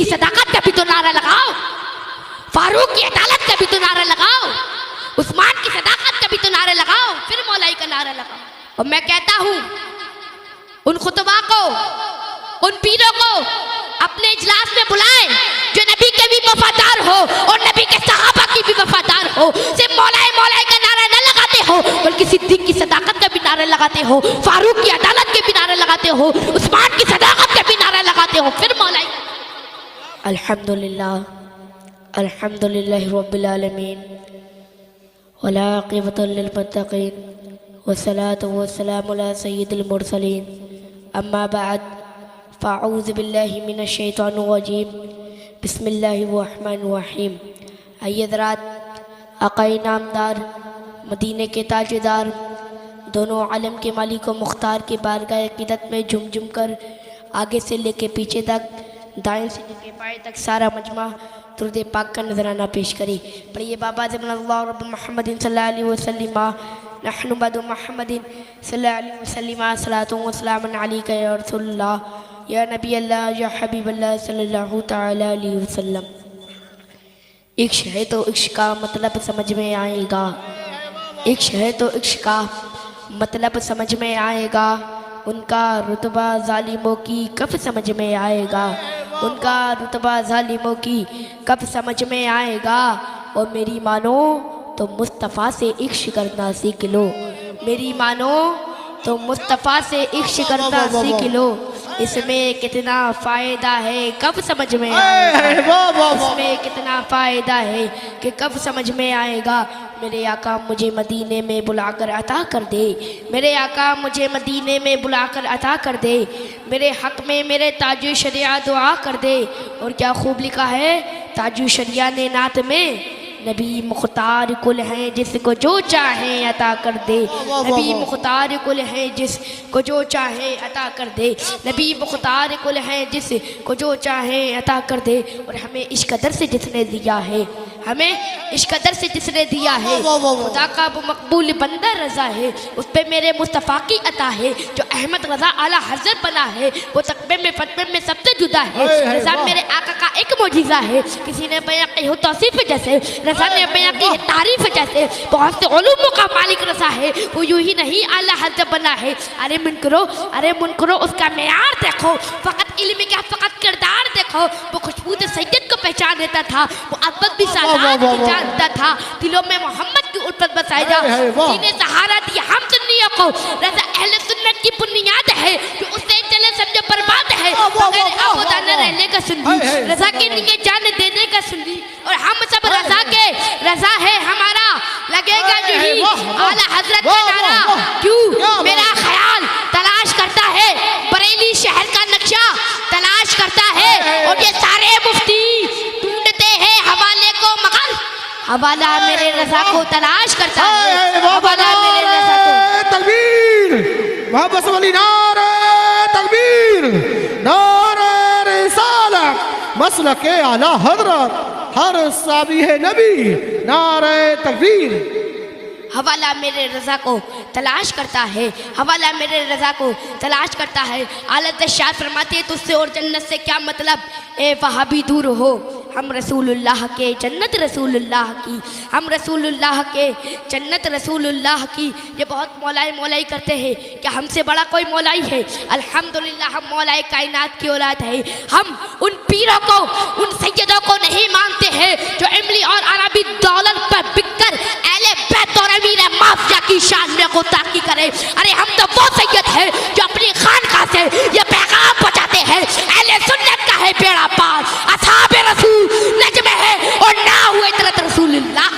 सदाकत का भी तो नारा लगाओ, फारूक की अदालत का भी तो नारा लगाओ, उस्मान की सदाकत का भी तो नारा लगाओ, फिर मौलाई का नारा लगाओ। और मैं कहता हूं उन खुतबा को, उन पीरों को अपने इजलास में बुलाएं जो नबी के भी वफादार हो और नबी के सहाबा की भी वफादार हो। सिर्फ मौलाई मौलाई का नारा न लगाते हो, बल्कि सिद्दीक की सदाकत का भी नारा लगाते हो, फारूक की अदालत के भी नारा लगाते हो, उस्मान की सदाकत का भी नारा लगाते हो, फिर मौलाई। अल्हम्दुलिल्लाह, अल्हम्दुलिल्लाहि रब्बिल आलमीन, वला आक़िबतुल लिल मुत्तक़ीन, वस्सलातु वस्सलामु अला सय्यिदिल मुरसलीन, अम्मा बाद, फ़अऊज़ु बिल्लाहि मिनश शैतानिर रजीम, बिस्मिल्लाहिर रहमानिर रहीम। आइए हज़रात, आक़ाए नामदार, मदीने के ताजदार, दोनों आलम के मालिक व मुख्तार के बारगाह अक़ीदत में झुम झुम कर आगे से लेके पीछे तक, दाएं से लेके बाएं तक सारा मजमा दुरूद पाक का नजराना पेश करी। पढ़िए बाबा ज़ल्लल्लाहु रब्ब मुहम्मदिन सल्लल्लाहु अलैहि वसल्लम, नहनु बदु मुहम्मदिन सल्लल्लाहु अलैहि वसल्लम, सलातु व सलामुन अलैका या रसूलल्लाह, या नबी अल्लाह, या हबीब अल्लाह सल्लल्लाहु तआला अलैहि वसल्लम। इश्क है तो इश्क का मतलब समझ में आएगा, इश्क है तो इश्क का मतलब समझ में आएगा, उनका रुतबा जालिमों की कब समझ में आएगा, उनका रुतबा जालिमों की कब समझ में आएगा। और मेरी मानो तो मुस्तफ़ा से इश्क करना सीख लो, मेरी मानो तो मुस्तफ़ा से इश्क करना सीख लो, इसमें कितना फ़ायदा है कब समझ में आएगा, इसमें कितना फ़ायदा है कि कब समझ में आएगा। मेरे आका मुझे मदीने में बुलाकर अता कर दे, मेरे आका मुझे मदीने में बुलाकर अता कर दे, मेरे हक़ में मेरे ताजु शरिया दुआ कर दे। और क्या खूब लिखा है ताजु शरिया ने नात में, नबी मुख्तार कुल हैं जिसको जो चाहे अता कर दे, नबी मुख्तार कुल हैं जिसको जो चाहे अता कर दे, नबी मुख्तार कुल हैं जिसको जो चाहे अता कर दे। और हमें इस कदर से जिसने दिया है, हमें इस कदर से जिसने दिया है, खुदा का वो मकबूल बंदा रज़ा है, उस पे मेरे मुस्तफ़ा की अता है, जो अहमद रज़ा आला हज़रत बना है, वो तकबे में फतवे में सबसे जुदा है। रज़ा मेरे आका का एक मौजिज़ा है, किसी ने बयां की हो तौसीफ़ जैसे, रज़ा ने बयां की है तारीफ़ जैसे, बहुत से उलूमों का मालिक रज़ा है, वो यूं ही नहीं आला हज़रत बना है। अरे मुन करो उसका मेयार देखो, फ़कत इल्म क्या फ़कत किरदार देखो, वो खुशबू सैयद को पहचान देता था, वो अदब भी जानता था, दिलों में मोहम्मद की उल्फत बसाई जा, जिन्हें सहारा दिया हम सुन्नियों को। रज़ा अहले सुन्नत की बुनियाद है, जो उससे चले समझो बर्बाद है, बगैर आबूदा न रहने का सुन्नी, रज़ा के लिए जान देने का सुन्नी। और हम सब रज़ा के, रज़ा है हमारा, लगेगा जो ही आला हज़रत का नारा। क्यों मेरा ख्याल तलाश करता है, बरेली शहर का नक्शा तलाश करता है, और ये सारे मुफ्ती ढूंढते हैं हवाले को, मगर हवाला मेरे रज़ा को तलाश करता है, हवाला मेरे रज़ा को। तकबीर, मोहब्बत वाली नारे तकबीर, नारे रिसालत, मसलके आला हज़रत, हर साबी है नबी, नारे तकबीर। हवाला मेरे रज़ा को तलाश करता है, हवाला मेरे रज़ा को तलाश करता है। आलत शाह फरमाते तुझसे और जन्नत से क्या मतलब, ए वहाबी दूर हो, हम रसूलुल्लाह के जन्नत रसूलुल्लाह की, हम रसूलुल्लाह के जन्नत रसूलुल्लाह की। ये बहुत मौलाई मौलाई करते हैं, क्या हमसे बड़ा कोई मौलाई है? अल्हम्दुलिल्लाह हम मौलाई कायनात की औलाद है। हम उन पीरों को, उन सैयदों को नहीं मानते हैं जो इमली और अरबी दौलत पर बिककर अहले बैत और अमीर माफिया की शान में गुस्ताखी करे। अरे हम तो वो सैयद है जो अपनी खानकाह से ये पैगाम पहुंचाते हैं, अहले सुन्नत का है बेड़ा पार, असहाबे रसूल नजम है और ना हुए तरत रसूलुल्लाह।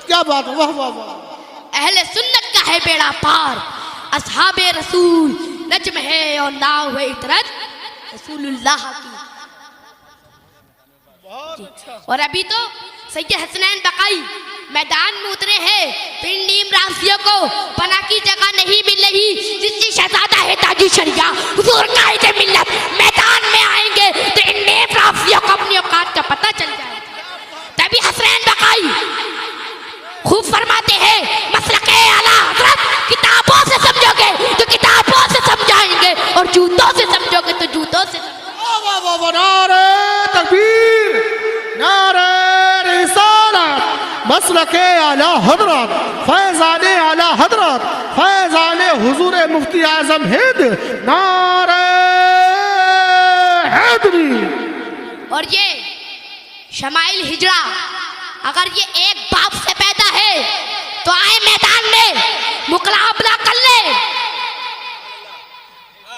क्या बात, वाह वाह वाह। अहले सुन्नत का है बेड़ा पार, असहाबे रसूल नजम है और ना हुए तरत रसूलुल्लाह की। और अभी तो सैयद हसनैन बकाई मैदान में उतरे हैं, पिंडीम रासियों को पना की जगह नहीं मिल रही, जिसकी शहजादा है ताजु शरिया हुजूर कायदे मिल्लत, मैदान में आएंगे तो इन नेम रासियों को अपनी औकात का पता चल जाएगा। तभी हसनैन बकाई खूब फरमाते हैं, मसलके आला हज़रत किताबों से समझोगे तो किताबों से समझाएंगे, और जूतों से समझोगे तो जूतों नारे तकबीर, नारे रिसालत, मसलके आला हजरत, फैज़ाने आला हजरत, फैज़ाने हुजूर मुफ्ती आज़म हिंद, नारे हैदरी। और ये शमाइल हिजरा अगर ये एक बाप से पैदा है तो आए मैदान में मुकाबला कर ले,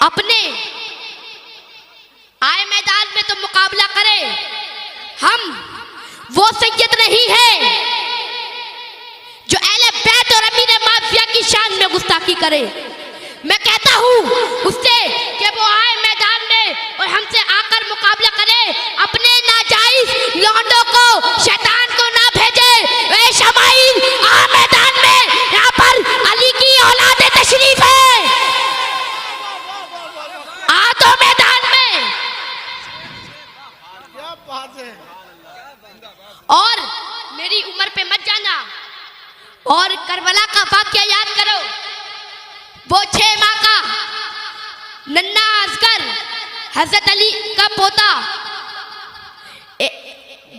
अपने आए मैदान में तो मुकाबला करे। हम वो सैयद नहीं है जो अहले बैत और अमीर माफिया की शान में गुस्ताखी करे। मैं कहता हूँ उससे कि वो आए मैदान में और हमसे आकर मुकाबला करे, अपने नाजायज लौंडों को, शैतान को ना भेजे। ए शमाइल आ मैदान में, यहाँ पर अली की औलाद तशरीफ है, आ तो मैदान में। क्या बात है। और मेरी उम्र पे मत जाना और करबला का वाकया याद करो। वो 6 माह का नन्ना असगर हजरत अली का पोता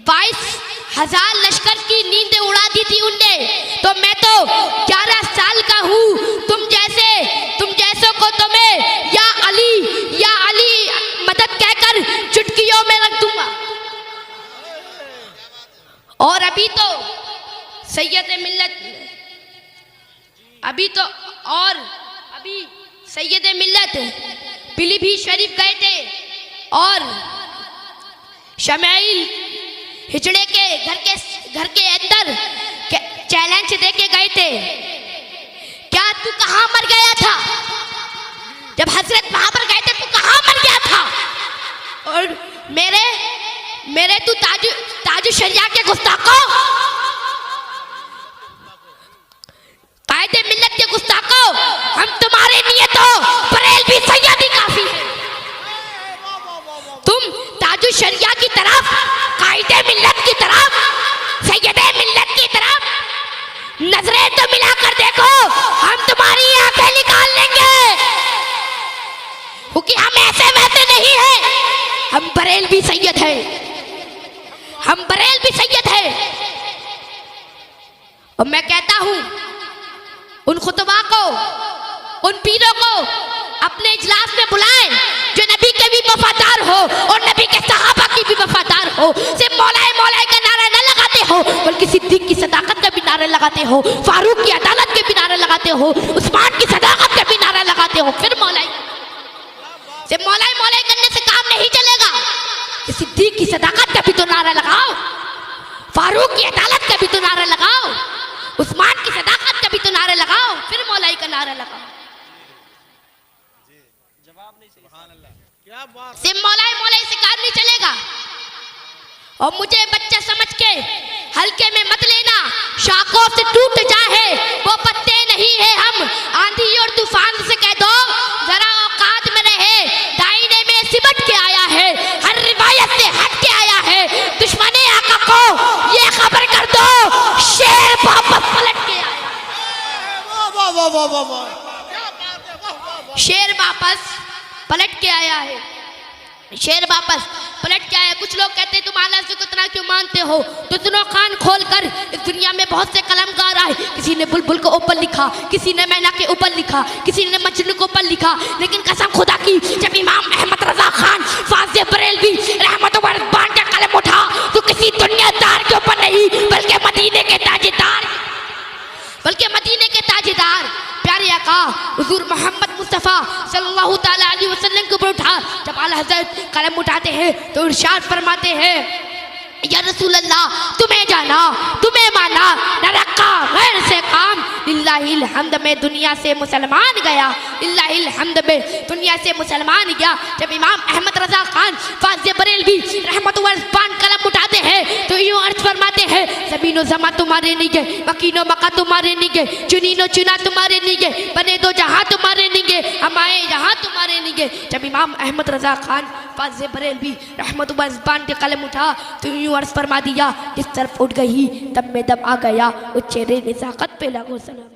22,000 लश्कर की नींद उड़ा दी थी उनने। तो मैं तो 11 साल का हूँ। तुम जैसों को तो मैं या अली मदद कहकर चुटकियों में रख दूंगा। और अभी सैयद मिल्लत पीलीभीत शरीफ गए थे और शमाइल हिजड़े के घर के अंदर चैलेंज देके गए थे। क्या तू कहां मर गया था? जब हजरत वहां पर गए थे तू कहां मर गया था? और मेरे तू ताजु शरिया के गुस्ताखों, कायदे मिल्लत के गुस्ताखों, हम तुम्हारे लिए तो बरेलवी सैयद ही काफी है। तुम ताजु शरिया की तरफ, कायदे मिल्लत की तरफ, सैयदे मिल्लत की तरफ नजरें तो मिलाकर देखो, हम तुम्हारी आंखें निकाल लेंगे। क्योंकि हम ऐसे वैसे नहीं है, हम बरेलवी सैयद है, हम बरेलवी सैयद है। और मैं कहता हूं उन खुतबा को, उन पीरों को अपने इजलास में बुलाएं जो नबी के भी वफादार हो और नबी के सहाबा की भी वफादार हो। सिर्फ मौलाए का नारा न लगाते हो बल्कि सिद्दीक की सदाकत का भी नारा लगाते हो, फारूक की अदालत के भी नारा लगाते हो, उस्मान की सदाकत का भी नारा लगाते हो। फिर सिर्फ मौलाए करने से काम नहीं चलेगा। सिद्दीक की सदाकत का भी तो नारा लगाओ, फारूक की अदालत का भी तो नारा लगाओ, उस्मान की सदाकत का भी तो नारा लगाओ, फिर मौलाई का नारा लगाओ। सिर्फ मौलाई से काम नहीं चलेगा। और मुझे बच्चा समझ के हल्के में मत लेना, शाखों से टूट जाए वो पत्ते नहीं है हम। आंधी और तूफान से कह दो जरा औकात में रहे, दाईने में सिमट के आया है, हर रिवायत से हट के आया है। दुश्मने आका को ये खबर कर दो, शेर वापस पलट के आया। शेर वापस पलट के आया है, शेर वापस पलट के आया। कुछ लोग कहते हैं तुम आला से कितना क्यों मानते हो, तो सुनो कान खोलकर, इस दुनिया में बहुत से कलमकार आए। किसी ने बुलबुल को ऊपर लिखा, किसी ने मैना के ऊपर लिखा, किसी ने मजनू के ऊपर लिखा, लेकिन कसम खुदा की जब इमाम अहमद रजा खान फाज़े बरेलवी रहमत व रिज़वान का कलम उठा तो किसी दुनियादार के ऊपर नहीं बल्कि मदीने के ताजेदार प्यारे आका हुजूर मोहम्मद मुस्तफ़ा सल्लल्लाहु ताला अलैहि वसल्लम के ऊपर उठा। जब आला हज़रत कलम उठाते हैं तो इरशाद फरमाते हैं, या रसूल अल्लाह तुम्हें जाना तुम्हें माना, न रखा गैर से काम, लिल्लाहिल हम्द में दुनिया से मुसलमान गया, लिल्लाहिल हम्द में दुनिया से मुसलमान गया। जब इमाम अहमद रजा खान फाज़े बरेलवी रहमत व रिज़वान कलम उठाते हैं तो यूँ अर्ज फरमाते हैं, ज़मीनो ज़मा तुम्हारे नहीं गए, मकीनो मका तुम्हारे नहीं गए, चुनीनो चुना तुम्हारे नहीं गए, बने दो जहाँ तुम्हारे नहीं गए, हम आए यहाँ तुम्हारे नहीं गए। जब इमाम अहमद रजा खान फाज़े बरेलवी रहमत व रिज़वान के कलम उठा तो यूँ अर्ज फरमा दिया, जिस तरफ उठ गई तब में दम आ गया, उस चेहरे नज़ाकत पे लागो सलाम।